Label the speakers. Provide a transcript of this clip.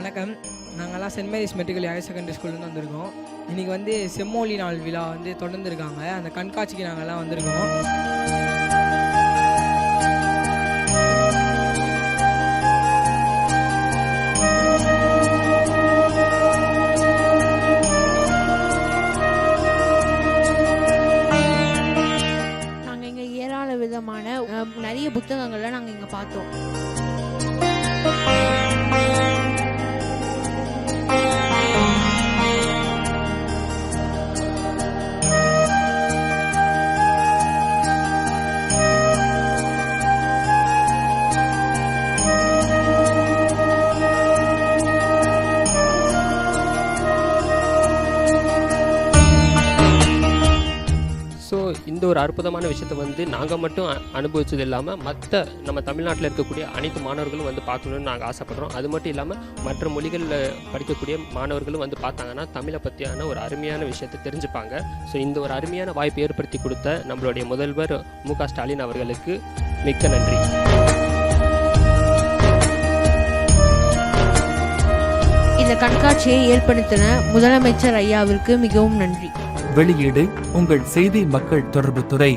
Speaker 1: வணக்கம். நாங்கள்லாம் send Mary's மெட்ரிகுலேட் higher secondary ஸ்கூல்லேருந்து வந்திருக்கோம். இன்றைக்கி வந்து செம்மொழி நாள் விழா வந்து தொடர்ந்து இருக்காங்க. அந்த கண்காட்சிக்கு நாங்கள்லாம் வந்திருக்கோம்.
Speaker 2: நாங்கள் இங்கே ஏராள விதமான நிறைய புத்தகங்களை நாங்கள் இங்கே பார்த்தோம்.
Speaker 3: ஸோ இந்த ஒரு அற்புதமான விஷயத்தை வந்து நாங்கள் மட்டும் அனுபவிச்சது இல்லாமல் மற்ற நம்ம தமிழ்நாட்டில் இருக்கக்கூடிய அனைத்து மாணவர்களும் வந்து பார்க்கணுன்னு நாங்கள் ஆசைப்படுறோம். அது மட்டும் இல்லாமல் மற்ற மொழிகளில் படிக்கக்கூடிய மாணவர்களும் வந்து பார்த்தாங்கன்னா தமிழை பற்றியான ஒரு அருமையான விஷயத்தை தெரிஞ்சுப்பாங்க. ஸோ இந்த ஒரு அருமையான வாய்ப்பை ஏற்படுத்தி கொடுத்த நம்மளுடைய முதல்வர் மு.க. ஸ்டாலின் அவர்களுக்கு மிக்க நன்றி.
Speaker 2: இந்த கண்காட்சியை ஏற்படுத்தின முதலமைச்சர் ஐயாவிற்கு மிகவும் நன்றி.
Speaker 4: வெளியீடு உங்கள் செய்தி மக்கள் தொடர்புத்துறை.